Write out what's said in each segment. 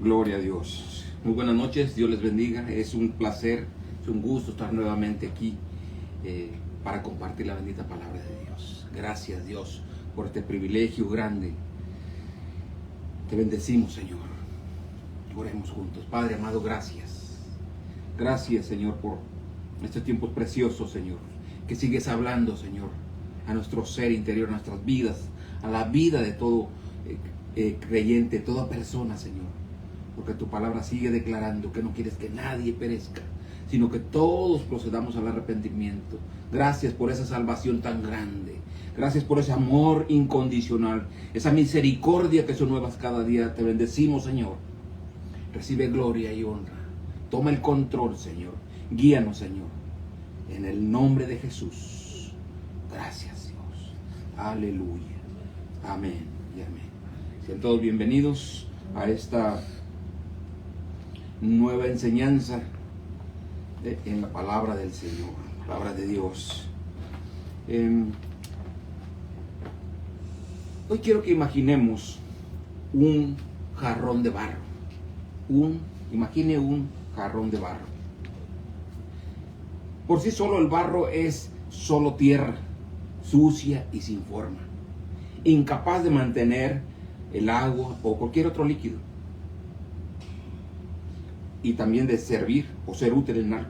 Gloria a Dios. Muy buenas noches, Dios les bendiga. Es un placer, es un gusto estar nuevamente aquí para compartir la bendita palabra de Dios. Gracias, Dios, por este privilegio grande. Te bendecimos, Señor. Oremos juntos. Padre amado, gracias. Gracias, Señor, por estos tiempos preciosos, Señor. Que sigues hablando, Señor, a nuestro ser interior, a nuestras vidas, a la vida de todo creyente, toda persona, Señor. Porque tu palabra sigue declarando que no quieres que nadie perezca, sino que todos procedamos al arrepentimiento. Gracias por esa salvación tan grande. Gracias por ese amor incondicional, esa misericordia que son nuevas cada día. Te bendecimos, Señor. Recibe gloria y honra. Toma el control, Señor. Guíanos, Señor. En el nombre de Jesús. Gracias, Dios. Aleluya. Amén y amén. Sean todos bienvenidos a esta nueva enseñanza en la palabra del Señor, palabra de Dios. Hoy quiero que imaginemos un jarrón de barro. Imagine un jarrón de barro. Por sí solo el barro es solo tierra, sucia y sin forma, incapaz de mantener el agua o cualquier otro líquido, y también de servir o ser útil en algo.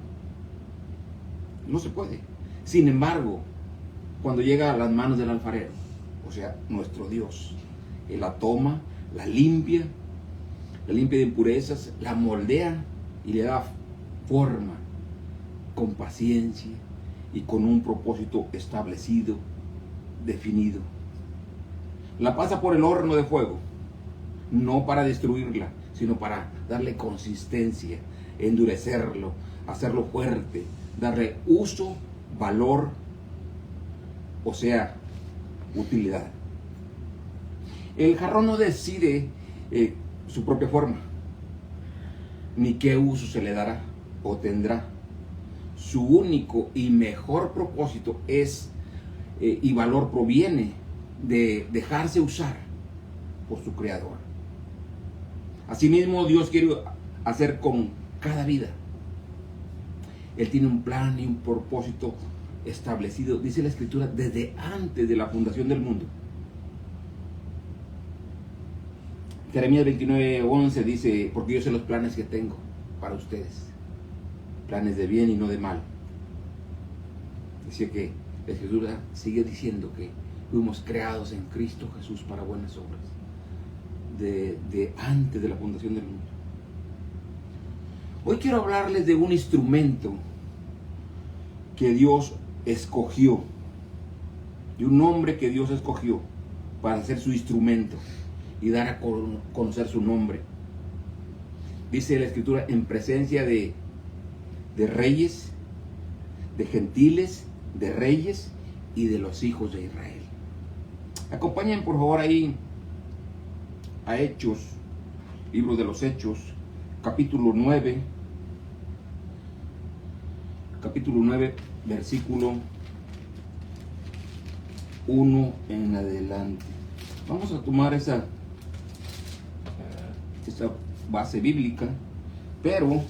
No se puede. Sin embargo, cuando llega a las manos del alfarero, o sea, nuestro Dios, Él la toma, la limpia de impurezas, la moldea y le da forma con paciencia y con un propósito establecido, definido. La pasa por el horno de fuego, no para destruirla, sino para darle consistencia, endurecerlo, hacerlo fuerte, darle uso, valor, o sea, utilidad. El jarrón no decide su propia forma, ni qué uso se le dará o tendrá. Su único y mejor propósito y valor proviene de dejarse usar por su Creador. Asimismo, Dios quiere hacer con cada vida. Él tiene un plan y un propósito establecido, dice la Escritura, desde antes de la fundación del mundo. Jeremías 29:11 dice: porque yo sé los planes que tengo para ustedes, planes de bien y no de mal. Dice que la Escritura sigue diciendo que fuimos creados en Cristo Jesús para buenas obras, de antes de la fundación del mundo. Hoy quiero hablarles de un instrumento que Dios escogió, de un hombre que Dios escogió para ser su instrumento y dar a conocer su nombre. Dice la Escritura: en presencia de reyes, de gentiles, de reyes y de los hijos de Israel. Acompañen por favor ahí a Hechos, libro de los Hechos, capítulo 9, versículo 1 en adelante. Vamos a tomar esa base bíblica, pero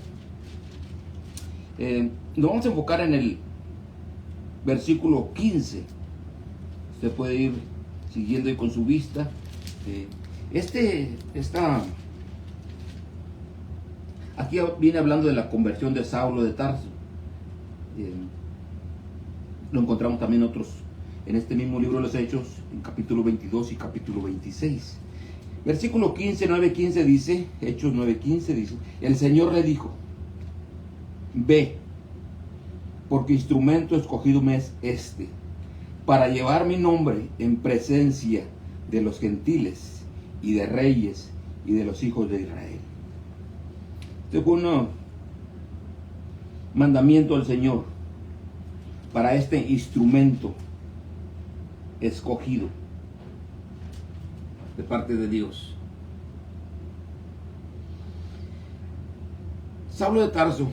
nos vamos a enfocar en el versículo 15. Usted puede ir siguiendo ahí con su vista. Aquí viene hablando de la conversión de Saulo de Tarso. Lo encontramos también en este mismo libro de los Hechos, en capítulo 22 y capítulo 26. Versículo 15, 9:15 dice, Hechos 9:15 dice: el Señor le dijo: ve, porque instrumento escogido me es este, para llevar mi nombre en presencia de los gentiles y de reyes y de los hijos de Israel. Este fue un mandamiento del Señor para este instrumento escogido de parte de Dios. Saulo de Tarso,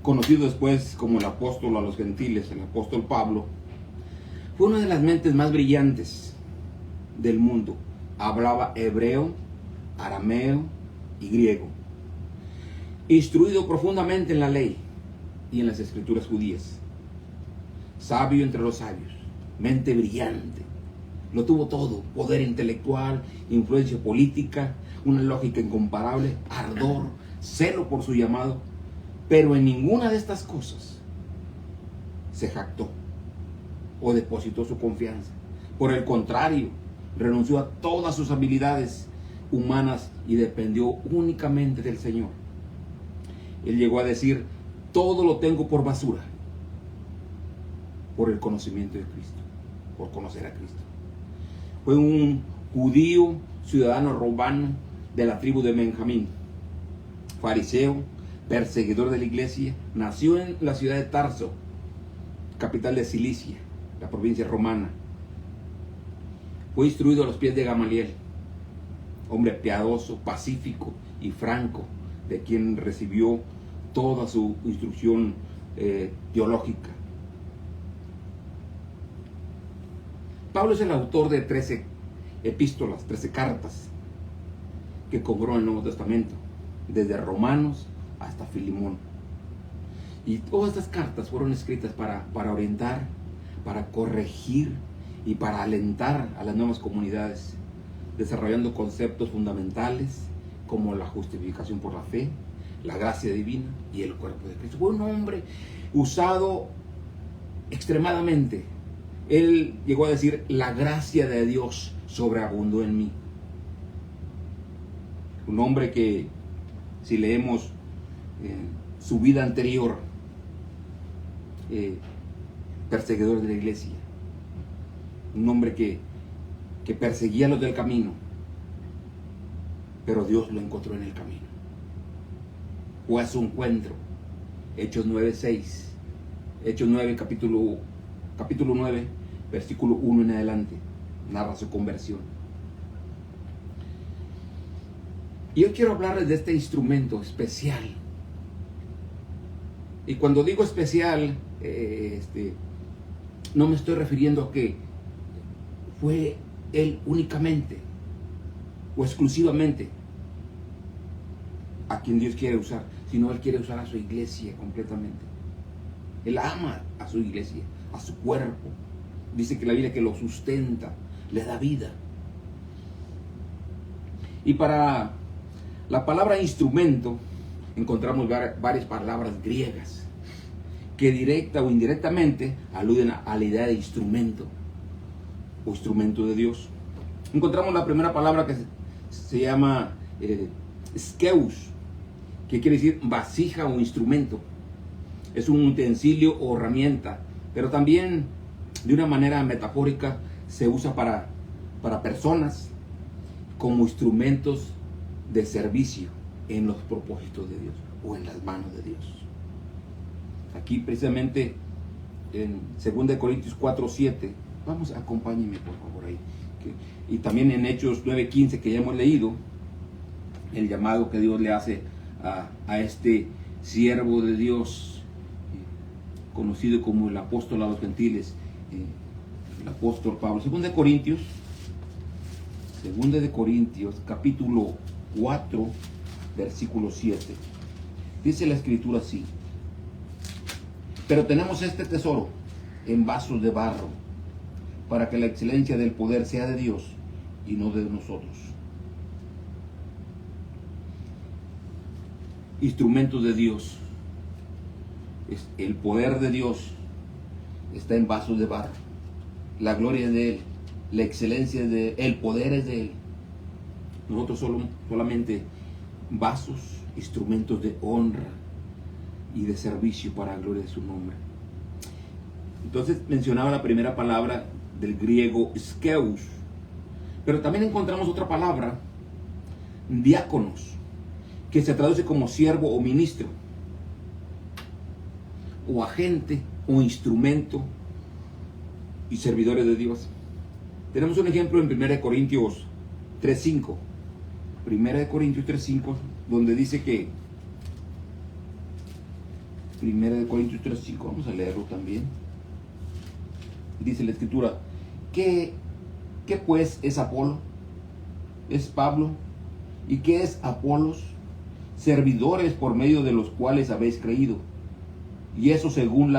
conocido después como el apóstol a los gentiles, el apóstol Pablo, fue una de las mentes más brillantes del mundo. Hablaba hebreo, arameo y griego. Instruido profundamente en la ley y en las escrituras judías. Sabio entre los sabios, mente brillante. Lo tuvo todo: poder intelectual, influencia política, una lógica incomparable, ardor, celo por su llamado. Pero en ninguna de estas cosas se jactó o depositó su confianza. Por el contrario, renunció a todas sus habilidades humanas y dependió únicamente del Señor. Él llegó a decir: todo lo tengo por basura, por el conocimiento de Cristo, por conocer a Cristo. Fue un judío, ciudadano romano de la tribu de Benjamín, fariseo, perseguidor de la iglesia. Nació en la ciudad de Tarso, capital de Cilicia, la provincia romana. Fue instruido a los pies de Gamaliel, hombre piadoso, pacífico y franco, de quien recibió toda su instrucción teológica. Pablo es el autor de 13 epístolas, 13 cartas que cobró en el Nuevo Testamento, desde Romanos hasta Filemón. Y todas estas cartas fueron escritas para orientar, para corregir y para alentar a las nuevas comunidades, desarrollando conceptos fundamentales como la justificación por la fe, la gracia divina y el cuerpo de Cristo. Fue un hombre usado extremadamente. Él llegó a decir: la gracia de Dios sobreabundó en mí. Un hombre que, si leemos su vida anterior, perseguidor de la iglesia, un hombre que perseguía a los del camino, pero Dios lo encontró en el camino. Fue a su encuentro. Hechos 9:6. Hechos 9, capítulo 9, versículo 1 en adelante, narra su conversión. Y yo quiero hablarles de este instrumento especial. Y cuando digo especial, no me estoy refiriendo a que fue él únicamente o exclusivamente a quien Dios quiere usar, sino Él quiere usar a su iglesia completamente. Él ama a su iglesia, a su cuerpo. Dice que la Biblia que lo sustenta, le da vida. Y para la palabra instrumento encontramos varias palabras griegas que directa o indirectamente aluden a la idea de instrumento o instrumento de Dios. Encontramos la primera palabra que se llama skeus, que quiere decir vasija o instrumento. Es un utensilio o herramienta, pero también de una manera metafórica se usa para personas como instrumentos de servicio en los propósitos de Dios o en las manos de Dios. Aquí precisamente en 2 Corintios 4:7, vamos, acompáñenme por favor ahí, y también en Hechos 9:15 que ya hemos leído, el llamado que Dios le hace a este siervo de Dios, conocido como el apóstol a los gentiles, el apóstol Pablo. 2 de Corintios capítulo 4 versículo 7, dice la escritura así: pero tenemos este tesoro en vasos de barro, para que la excelencia del poder sea de Dios y no de nosotros. Instrumentos de Dios. El poder de Dios está en vasos de barro. La gloria es de Él, la excelencia es de Él, el poder es de Él. Nosotros solamente vasos, instrumentos de honra y de servicio para la gloria de su nombre. Entonces mencionaba la primera palabra del griego skeus, pero también encontramos otra palabra, diáconos, que se traduce como siervo o ministro, o agente o instrumento y servidores de Dios. Tenemos un ejemplo en 1 Corintios 3:5. 1 Corintios 3:5, donde dice que 1 Corintios 3:5, vamos a leerlo también. Dice la escritura: ¿Qué pues es Apolo? ¿Es Pablo? ¿Y qué es Apolos? Servidores por medio de los cuales habéis creído. Y eso según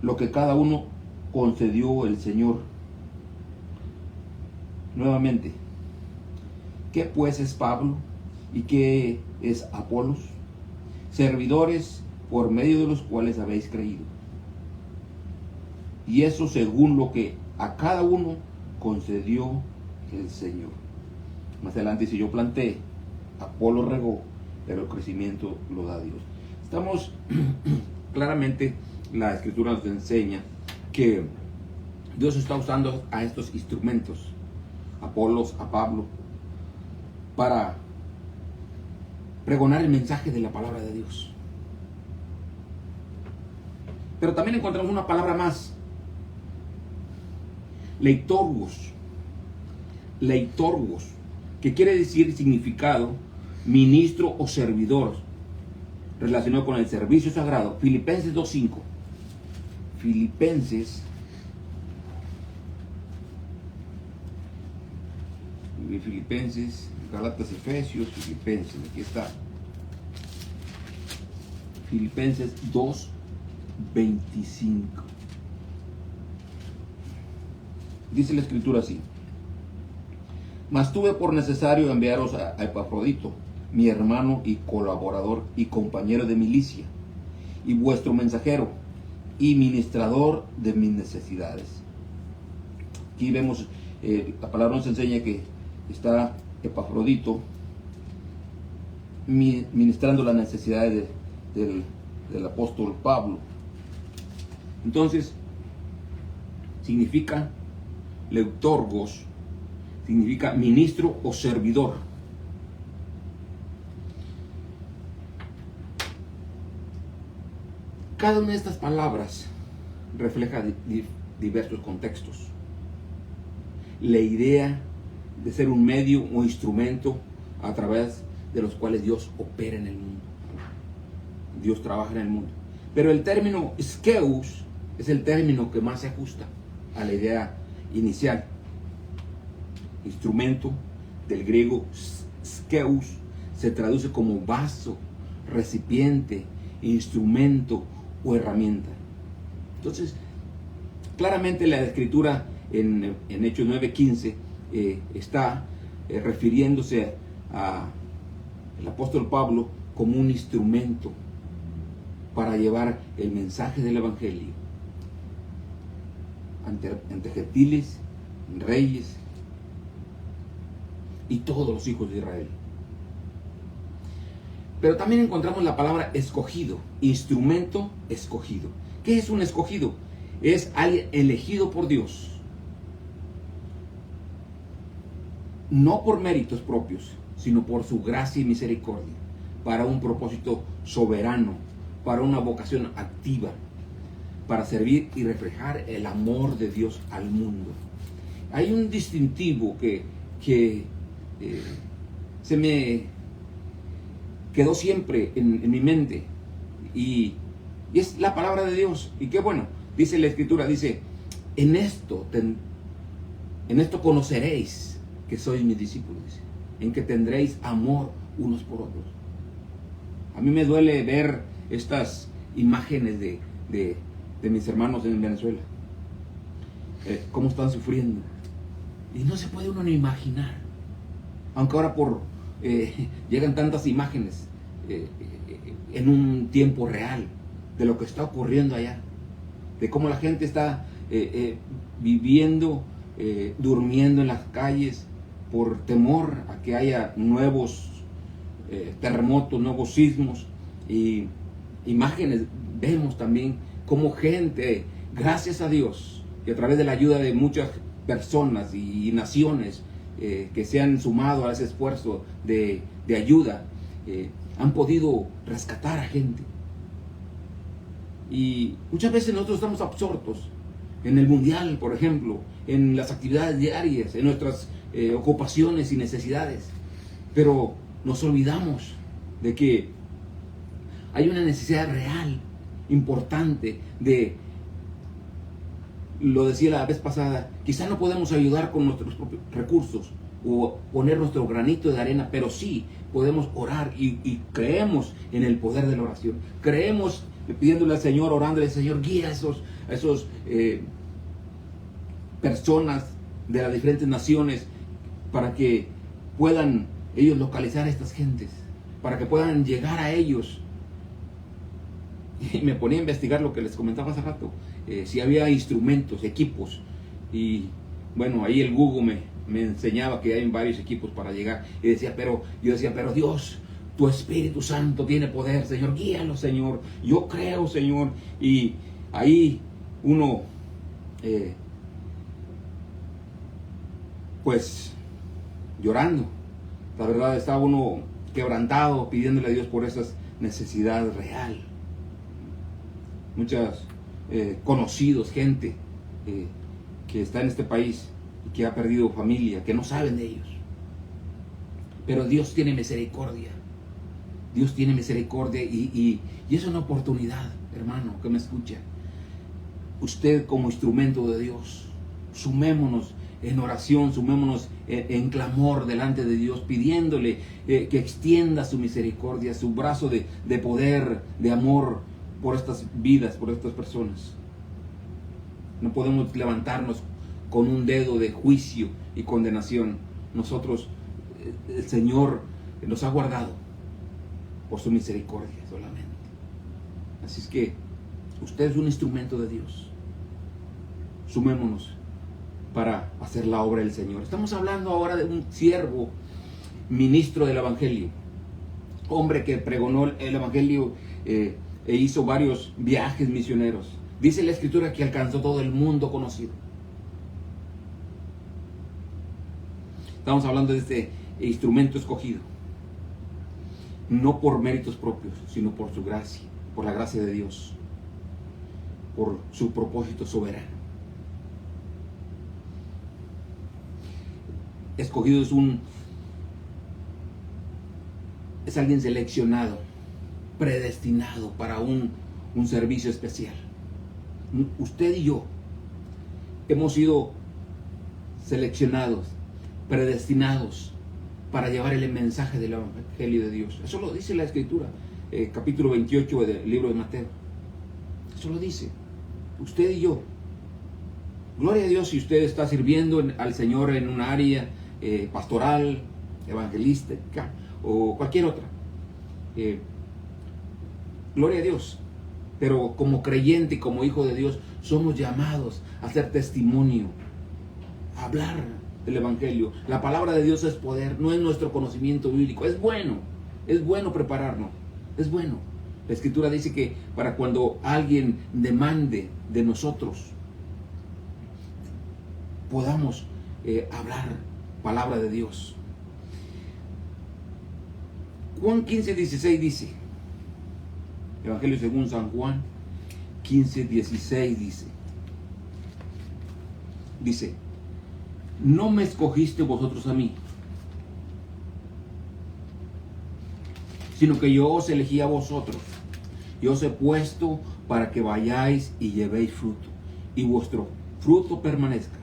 lo que cada uno concedió el Señor. Nuevamente, ¿qué pues es Pablo? ¿Y qué es Apolos? Servidores por medio de los cuales habéis creído. Y eso según lo que a cada uno concedió el Señor. Más adelante dice, yo planté, Apolo regó, pero el crecimiento lo da Dios. Estamos claramente, la Escritura nos enseña que Dios está usando a estos instrumentos, a Apolos, a Pablo, para pregonar el mensaje de la palabra de Dios. Pero también encontramos una palabra más, leitorgos, que quiere decir significado ministro o servidor, relacionado con el servicio sagrado. Filipenses 2:5. Filipenses, Gálatas, Efesios, Filipenses, aquí está. Filipenses 2:25. Dice la Escritura así: mas tuve por necesario enviaros a Epafrodito, mi hermano y colaborador y compañero de milicia, y vuestro mensajero y ministrador de mis necesidades. Aquí vemos, la palabra nos enseña que está Epafrodito ministrando las necesidades del apóstol Pablo. Entonces, significa leitorgos, significa ministro o servidor. Cada una de estas palabras refleja diversos contextos. La idea de ser un medio o instrumento a través de los cuales Dios opera en el mundo. Dios trabaja en el mundo. Pero el término skeus es el término que más se ajusta a la idea inicial. Instrumento, del griego skeus, se traduce como vaso, recipiente, instrumento o herramienta. Entonces, claramente la Escritura en Hechos 9:15 está refiriéndose al apóstol Pablo como un instrumento para llevar el mensaje del Evangelio ante gentiles, reyes y todos los hijos de Israel. Pero también encontramos la palabra escogido, instrumento escogido. ¿Qué es un escogido? Es alguien elegido por Dios, no por méritos propios, sino por su gracia y misericordia, para un propósito soberano, para una vocación activa, para servir y reflejar el amor de Dios al mundo. Hay un distintivo que se me quedó siempre en mi mente, y es la palabra de Dios. Y qué bueno, dice la Escritura, dice, en esto conoceréis que sois mis discípulos, dice, en que tendréis amor unos por otros. A mí me duele ver estas imágenes de mis hermanos en Venezuela, cómo están sufriendo, y no se puede uno ni imaginar, aunque ahora llegan tantas imágenes en un tiempo real de lo que está ocurriendo allá, de cómo la gente está viviendo, durmiendo en las calles por temor a que haya nuevos terremotos, nuevos sismos. Y imágenes, vemos también cómo gente, gracias a Dios y a través de la ayuda de muchas personas y naciones que se han sumado a ese esfuerzo de ayuda, han podido rescatar a gente. Y muchas veces nosotros estamos absortos en el mundial, por ejemplo, en las actividades diarias, en nuestras ocupaciones y necesidades, pero nos olvidamos de que hay una necesidad real, importante, lo decía la vez pasada, quizá no podemos ayudar con nuestros propios recursos, o poner nuestro granito de arena, pero sí podemos orar y creemos en el poder de la oración. Creemos pidiéndole al Señor, orándole al Señor, guía a esos personas de las diferentes naciones para que puedan ellos localizar a estas gentes, para que puedan llegar a ellos. Y me ponía a investigar lo que les comentaba hace rato, si había instrumentos, equipos, y bueno, ahí el Google me enseñaba que hay varios equipos para llegar, y yo decía, pero Dios, tu Espíritu Santo tiene poder, Señor, guíalo, Señor, yo creo, Señor. Y ahí uno pues llorando, la verdad, estaba uno quebrantado, pidiéndole a Dios por esas necesidades reales. Muchos conocidos, gente que está en este país y que ha perdido familia, que no saben de ellos. Pero Dios tiene misericordia. Dios tiene misericordia y es una oportunidad, hermano, que me escucha. Usted como instrumento de Dios, sumémonos en oración, sumémonos en clamor delante de Dios, pidiéndole que extienda su misericordia, su brazo de poder, de amor por estas vidas, por estas personas. No podemos levantarnos con un dedo de juicio y condenación. Nosotros, el Señor nos ha guardado por su misericordia solamente. Así es que usted es un instrumento de Dios. Sumémonos para hacer la obra del Señor. Estamos hablando ahora de un siervo, ministro del Evangelio, hombre que pregonó el Evangelio e hizo varios viajes misioneros. Dice la Escritura que alcanzó todo el mundo conocido. Estamos hablando de este instrumento escogido, no por méritos propios, sino por su gracia, por la gracia de Dios, por su propósito soberano. Escogido es alguien seleccionado, predestinado para un servicio especial. Usted y yo hemos sido seleccionados, predestinados para llevar el mensaje del Evangelio de Dios. Eso lo dice la Escritura, capítulo 28 del libro de Mateo. Eso lo dice. Usted y yo. Gloria a Dios si usted está sirviendo al Señor en un área pastoral, evangelística o cualquier otra. Gloria a Dios. Pero como creyente y como hijo de Dios somos llamados a hacer testimonio, a hablar del Evangelio. La palabra de Dios es poder, no es nuestro conocimiento bíblico. Es bueno prepararnos, es bueno. La Escritura dice que para cuando alguien demande de nosotros, podamos hablar palabra de Dios. Juan 15:16 dice, Evangelio según San Juan 15:16 dice, no me escogiste vosotros a mí, sino que yo os elegí a vosotros. Yo os he puesto para que vayáis y llevéis fruto, y vuestro fruto permanezca,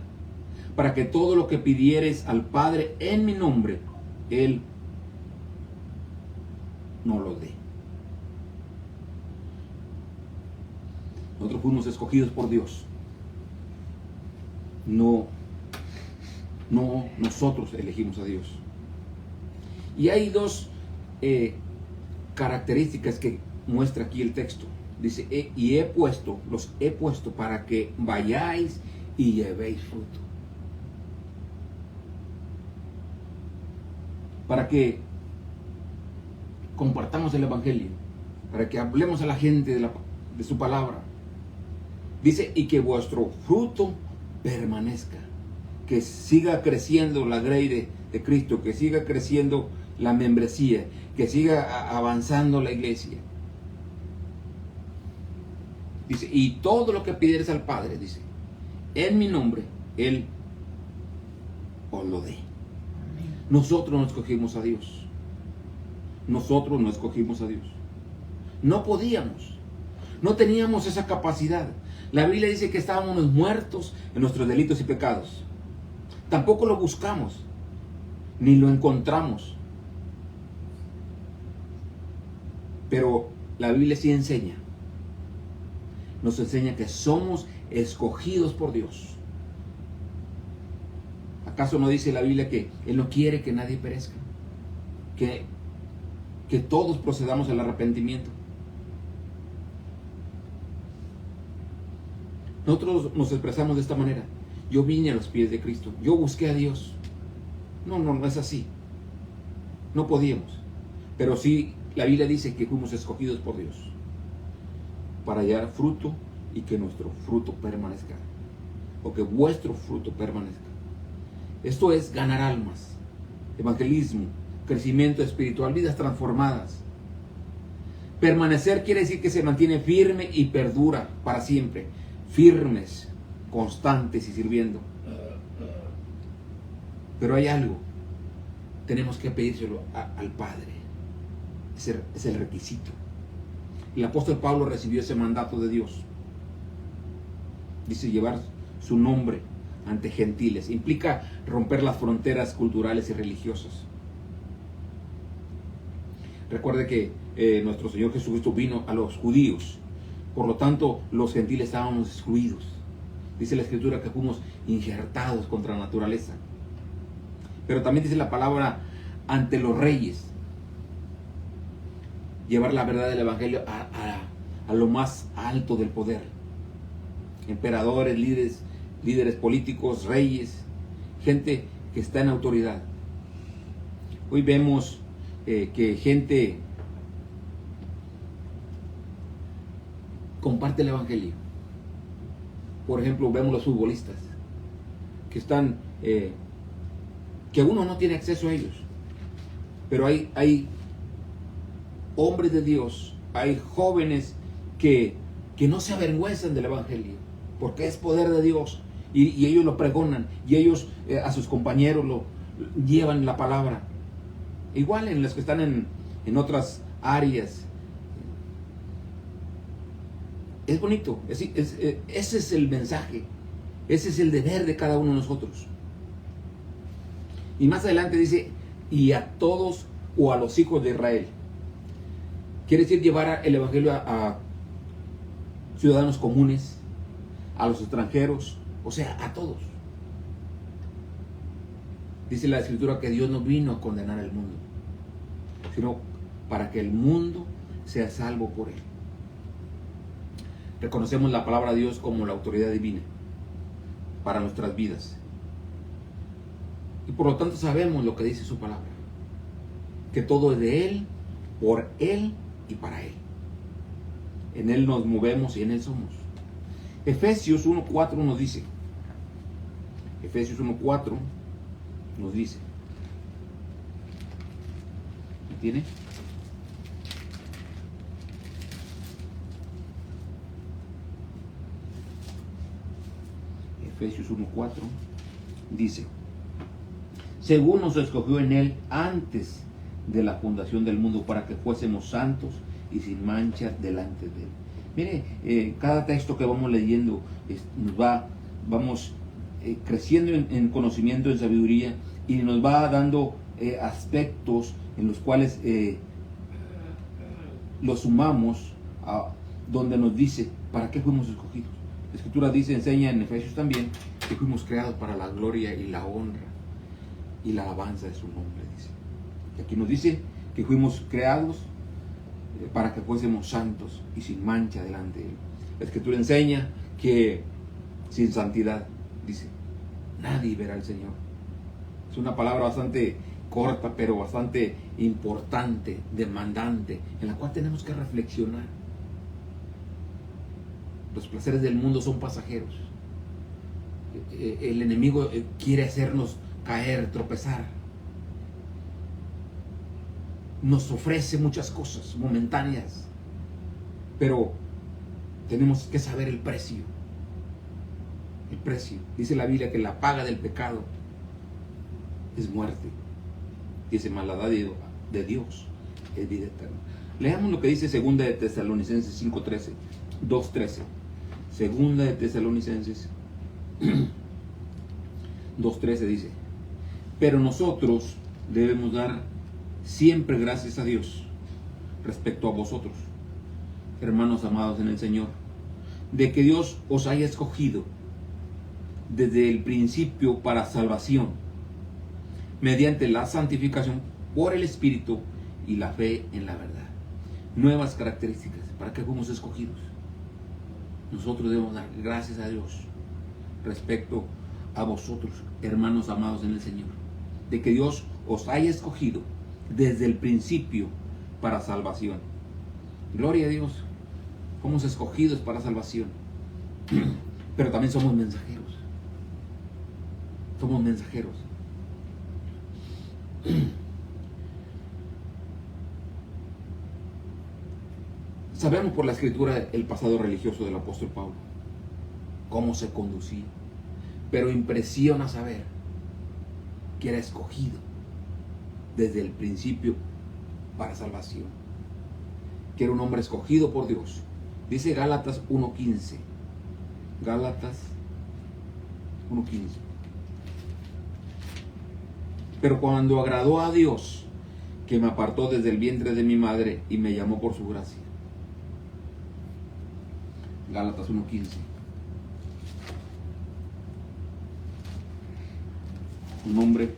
para que todo lo que pidiereis al Padre en mi nombre, Él no lo dé. Nosotros fuimos escogidos por Dios. No nosotros elegimos a Dios. Y hay dos características que muestra aquí el texto. Dice, los he puesto para que vayáis y llevéis fruto. Para que compartamos el Evangelio, para que hablemos a la gente de su palabra. Dice, y que vuestro fruto permanezca, que siga creciendo la grey de Cristo, que siga creciendo la membresía, que siga avanzando la iglesia. Dice, y todo lo que pidieres al Padre, dice, en mi nombre, Él os lo dé. Nosotros no escogimos a Dios. Nosotros no escogimos a Dios. No podíamos. No teníamos esa capacidad. La Biblia dice que estábamos muertos en nuestros delitos y pecados. Tampoco lo buscamos. ni lo encontramos. Pero la Biblia sí enseña, nos enseña que somos escogidos por Dios. ¿Acaso no dice la Biblia que Él no quiere que nadie perezca? Que todos procedamos al arrepentimiento. Nosotros nos expresamos de esta manera: yo vine a los pies de Cristo, yo busqué a Dios. No es así. No podíamos. Pero sí, la Biblia dice que fuimos escogidos por Dios para hallar fruto y que nuestro fruto permanezca, o que vuestro fruto permanezca. Esto es ganar almas, evangelismo, crecimiento espiritual, vidas transformadas. Permanecer quiere decir que se mantiene firme y perdura para siempre. Firmes, constantes y sirviendo. Pero hay algo, tenemos que pedírselo al Padre. Es el requisito. El apóstol Pablo recibió ese mandato de Dios. Dice llevar su nombre ante gentiles. Implica romper las fronteras culturales y religiosas. Recuerde que nuestro Señor Jesucristo vino a los judíos. Por lo tanto, los gentiles estábamos excluidos. Dice la Escritura que fuimos injertados contra la naturaleza. Pero también dice la palabra ante los reyes. Llevar la verdad del Evangelio a lo más alto del poder. Emperadores, líderes políticos, reyes, gente que está en autoridad. Hoy vemos que gente comparte el Evangelio. Por ejemplo, vemos los futbolistas que están, que uno no tiene acceso a ellos, pero hay hombres de Dios, hay jóvenes que no se avergüenzan del Evangelio, porque es poder de Dios, y ellos lo pregonan, y ellos a sus compañeros lo llevan la palabra. Igual en los que están en otras áreas. Es bonito, ese es el mensaje, ese es el deber de cada uno de nosotros. Y más adelante dice, y a todos o a los hijos de Israel. Quiere decir llevar el Evangelio a ciudadanos comunes, a los extranjeros, o sea, a todos. Dice la Escritura que Dios no vino a condenar al mundo, sino para que el mundo sea salvo por él. Reconocemos la palabra de Dios como la autoridad divina para nuestras vidas. Y por lo tanto sabemos lo que dice su palabra. Que todo es de Él, por Él y para Él. En Él nos movemos y en Él somos. Efesios 1:4 nos dice. Efesios 1:4 nos dice. ¿Me tiene? Efesios 1:4 dice: según nos escogió en Él antes de la fundación del mundo para que fuésemos santos y sin mancha delante de Él. Mire, cada texto que vamos leyendo vamos creciendo en conocimiento, en sabiduría, y nos va dando aspectos en los cuales los sumamos a donde nos dice para qué fuimos escogidos. La Escritura dice, enseña en Efesios también, que fuimos creados para la gloria y la honra y la alabanza de su nombre, dice. Y aquí nos dice que fuimos creados para que fuésemos santos y sin mancha delante de Él. La Escritura enseña que sin santidad, dice, nadie verá al Señor. Es una palabra bastante corta, pero bastante importante, demandante, en la cual tenemos que reflexionar. Los placeres del mundo son pasajeros. El enemigo quiere hacernos caer, tropezar. Nos ofrece muchas cosas momentáneas, pero tenemos que saber el precio. El precio. Dice la Biblia que la paga del pecado es muerte. Dice, mas la dádiva de Dios es vida eterna. Leamos lo que dice 2 de Tesalonicenses 5:13, 2:13. 2 de Tesalonicenses 2:13 dice: pero nosotros debemos dar siempre gracias a Dios respecto a vosotros, hermanos amados en el Señor, de que Dios os haya escogido desde el principio para salvación, mediante la santificación por el Espíritu y la fe en la verdad. Nuevas características, para que fuimos escogidos. Nosotros debemos dar gracias a Dios respecto a vosotros, hermanos amados en el Señor, de que Dios os haya escogido desde el principio para salvación. Gloria a Dios. Somos escogidos para salvación, pero también somos mensajeros. Somos mensajeros. Sabemos por la Escritura el pasado religioso del apóstol Pablo, cómo se conducía, pero impresiona saber que era escogido desde el principio para salvación, que era un hombre escogido por Dios. Dice Gálatas 1:15. Gálatas 1:15. Pero cuando agradó a Dios, que me apartó desde el vientre de mi madre y me llamó por su gracia. Gálatas 1:15. Un nombre,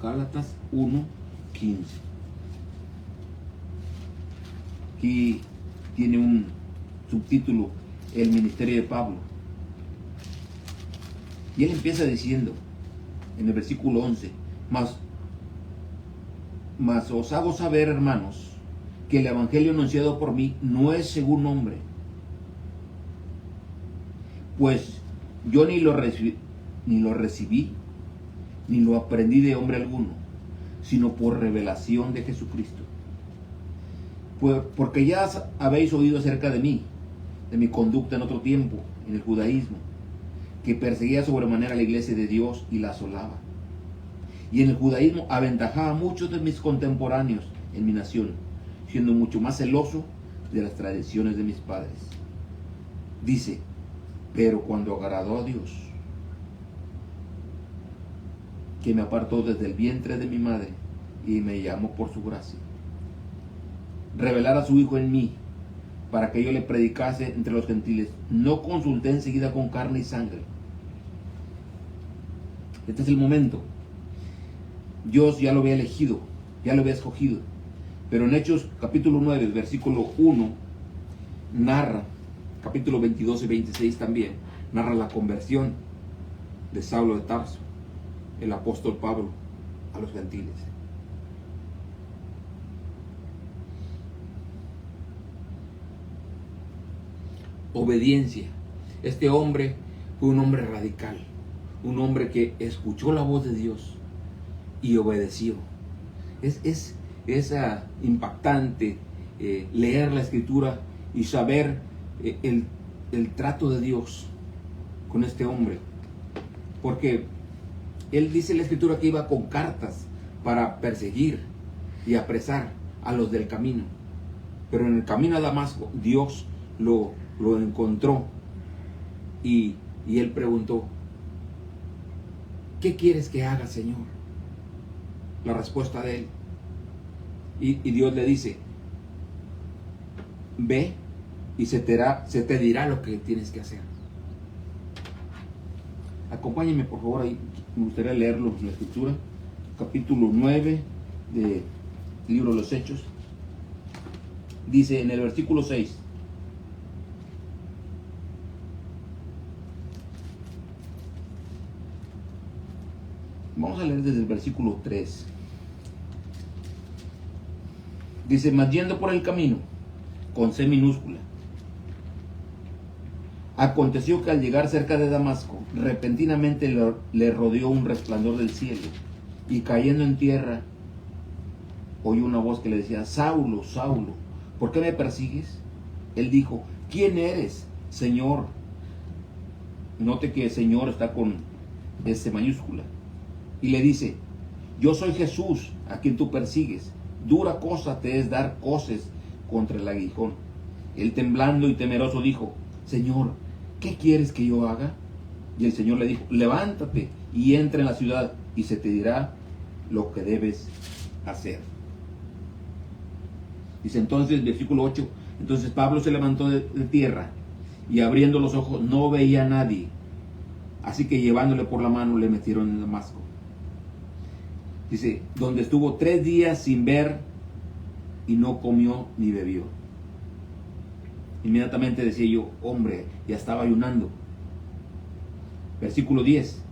Gálatas 1:15. Aquí tiene un subtítulo, el ministerio de Pablo. Y él empieza diciendo, en el versículo 11, mas os hago saber, hermanos, que el evangelio anunciado por mí no es según hombre, pues yo ni lo recibí, ni lo aprendí de hombre alguno, sino por revelación de Jesucristo. Porque ya habéis oído acerca de mí, de mi conducta en otro tiempo, en el judaísmo, que perseguía sobremanera a la iglesia de Dios y la asolaba. Y en el judaísmo aventajaba a muchos de mis contemporáneos en mi nación, siendo mucho más celoso de las tradiciones de mis padres. Dice, pero cuando agradó a Dios, que me apartó desde el vientre de mi madre y me llamó por su gracia, revelar a su Hijo en mí, para que yo le predicase entre los gentiles, no consulté enseguida con carne y sangre. Este es el momento. Dios ya lo había elegido, ya lo había escogido. Pero en Hechos capítulo 9, versículo 1, narra, capítulo 22 y 26 también, narra la conversión de Saulo de Tarso, el apóstol Pablo, a los gentiles. Obediencia. Este hombre fue un hombre radical, un hombre que escuchó la voz de Dios y obedeció. Es impactante leer la Escritura y saber el trato de Dios con este hombre, porque él dice en la Escritura que iba con cartas para perseguir y apresar a los del camino, pero en el camino a Damasco Dios lo encontró y él preguntó, ¿qué quieres que haga, Señor? La respuesta de él, y Dios le dice, ve y se te dirá lo que tienes que hacer. Acompáñenme por favor ahí, me gustaría leerlo en la Escritura, capítulo 9 del libro de los Hechos. Dice en el versículo 6, vamos a leer desde el versículo 3. Dice, mas yendo por el camino, con C minúscula, aconteció que al llegar cerca de Damasco, repentinamente le rodeó un resplandor del cielo, y cayendo en tierra, oyó una voz que le decía, Saulo, Saulo, ¿por qué me persigues? Él dijo, ¿quién eres, Señor? Note que Señor está con S mayúscula. Y le dice, yo soy Jesús, a quien tú persigues. Dura cosa te es dar coces contra el aguijón. Él temblando y temeroso dijo, Señor, ¿qué quieres que yo haga? Y el Señor le dijo, levántate y entra en la ciudad y se te dirá lo que debes hacer. Dice entonces, versículo 8, entonces Pablo se levantó de tierra y abriendo los ojos no veía a nadie. Así que llevándole por la mano le metieron en Damasco. Dice, donde estuvo 3 días sin ver y no comió ni bebió. Inmediatamente decía yo, hombre, ya estaba ayunando. Versículo 10.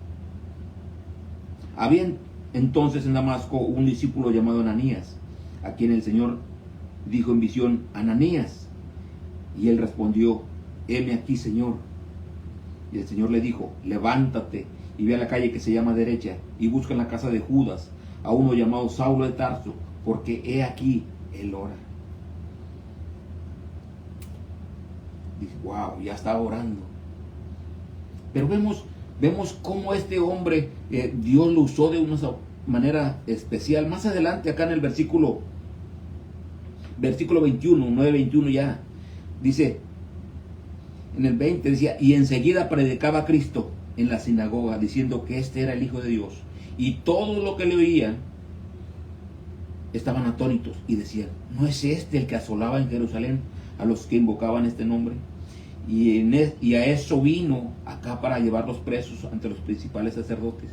Había entonces en Damasco un discípulo llamado Ananías, a quien el Señor dijo en visión, Ananías. Y él respondió, heme aquí, Señor. Y el Señor le dijo, levántate y ve a la calle que se llama Derecha y busca en la casa de Judas a uno llamado Saulo de Tarso, porque he aquí, él ora. Dice, wow, ya estaba orando. Pero vemos cómo este hombre, Dios lo usó de una manera especial. Más adelante, acá en el versículo 21, 9:21 ya, dice, en el 20 decía, y enseguida predicaba a Cristo en la sinagoga, diciendo que este era el Hijo de Dios. Y todos los que le oían estaban atónitos y decían, ¿no es este el que asolaba en Jerusalén a los que invocaban este nombre? Y a eso vino acá para llevarlos presos ante los principales sacerdotes.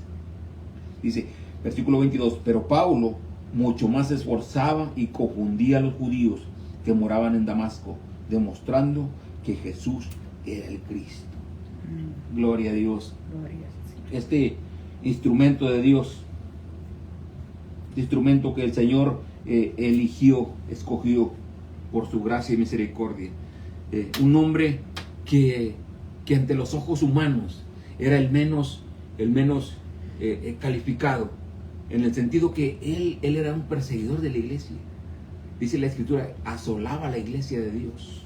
Dice, versículo 22, pero Pablo mucho más se esforzaba y confundía a los judíos que moraban en Damasco, demostrando que Jesús era el Cristo. Gloria a Dios. Gloria a Dios. Este instrumento de Dios, este instrumento que el Señor eligió, escogió por su gracia y misericordia. Un hombre que ante los ojos humanos era el menos calificado, en el sentido que él era un perseguidor de la iglesia. Dice la Escritura, asolaba la iglesia de Dios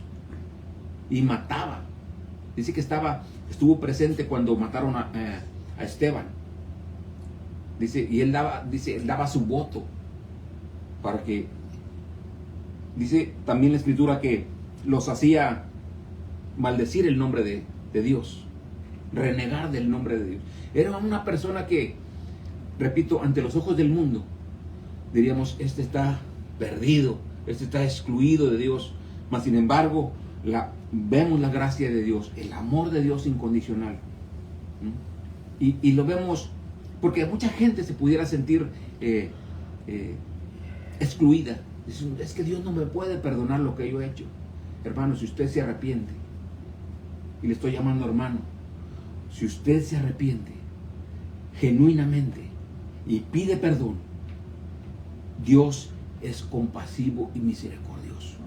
y mataba. Dice que estuvo presente cuando mataron a Esteban. Dice, y él daba su voto para que, dice también la Escritura que los hacía maldecir el nombre de Dios, renegar del nombre de Dios. Era una persona que, repito, ante los ojos del mundo, diríamos, este está perdido, este está excluido de Dios, mas sin embargo, vemos la gracia de Dios, el amor de Dios incondicional. Y lo vemos, porque mucha gente se pudiera sentir excluida. Dicen, es que Dios no me puede perdonar lo que yo he hecho. Hermano, si usted se arrepiente, y le estoy llamando hermano, si usted se arrepiente genuinamente y pide perdón, Dios es compasivo y misericordioso.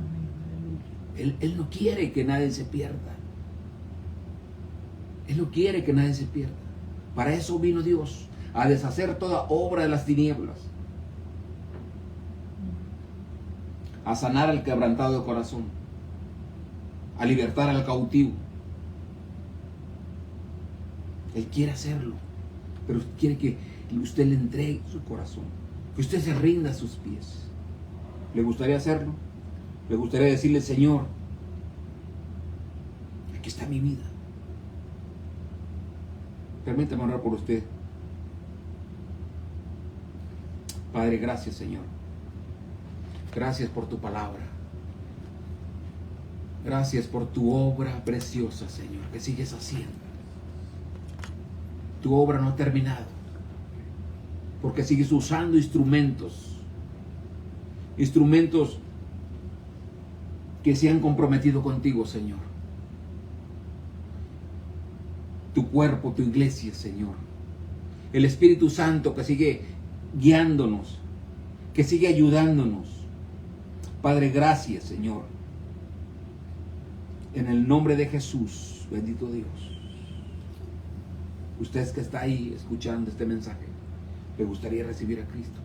Él no quiere que nadie se pierda. Él no quiere que nadie se pierda. Para eso vino Dios, a deshacer toda obra de las tinieblas, a sanar al quebrantado de corazón, a libertar al cautivo. Él quiere hacerlo, pero quiere que usted le entregue su corazón, que usted se rinda a sus pies. ¿Le gustaría hacerlo? ¿Le gustaría decirle, Señor, aquí está mi vida? Permítame orar por usted. Padre, gracias, Señor. Gracias por tu palabra. Gracias por tu obra preciosa, Señor, que sigues haciendo. Tu obra no ha terminado, porque sigues usando instrumentos que se han comprometido contigo, Señor. Tu cuerpo, tu iglesia, Señor. El Espíritu Santo que sigue guiándonos, que sigue ayudándonos. Padre, gracias, Señor. En el nombre de Jesús, bendito Dios. Usted que está ahí escuchando este mensaje, le gustaría recibir a Cristo.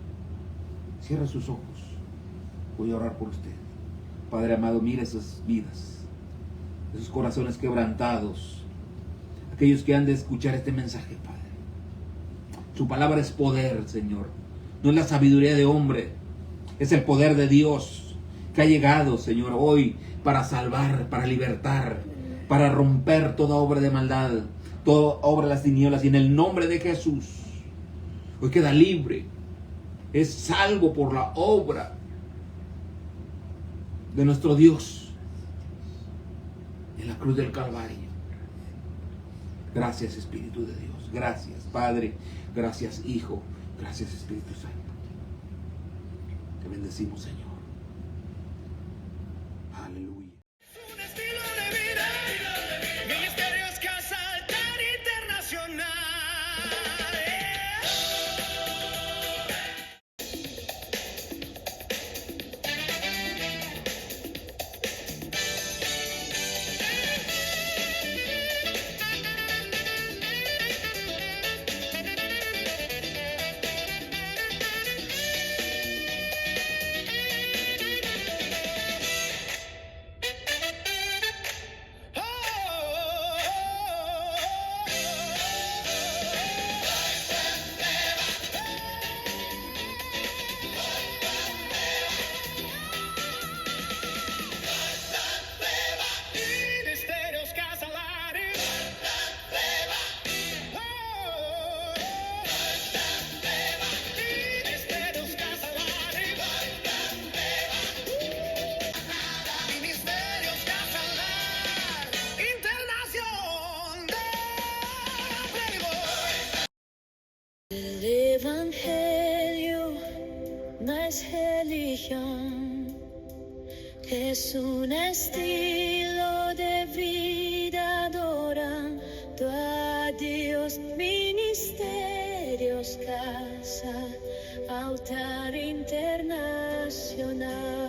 Cierra sus ojos. Voy a orar por usted. Padre amado, mira esas vidas, esos corazones quebrantados, aquellos que han de escuchar este mensaje, Padre. Su palabra es poder, Señor. No es la sabiduría de hombre, es el poder de Dios que ha llegado, Señor, hoy para salvar, para libertar, para romper toda obra de maldad, toda obra de las tinieblas. Y en el nombre de Jesús, hoy queda libre es salvo por la obra de nuestro Dios en la cruz del Calvario. Gracias, Espíritu de Dios. Gracias, Padre. Gracias, Hijo. Gracias, Espíritu Santo. Te bendecimos, Señor. Aleluya. Un estilo de vida, Ministerios Casa Altar Internacional. Ministerios Casa Lares. Ministerios Casa Lares. Ministerios Casa Lares. Internación de Playboy. El Evangelio no es religión, es un estilo de vida adorando a Dios. Ministerios Casa Altar Internacional.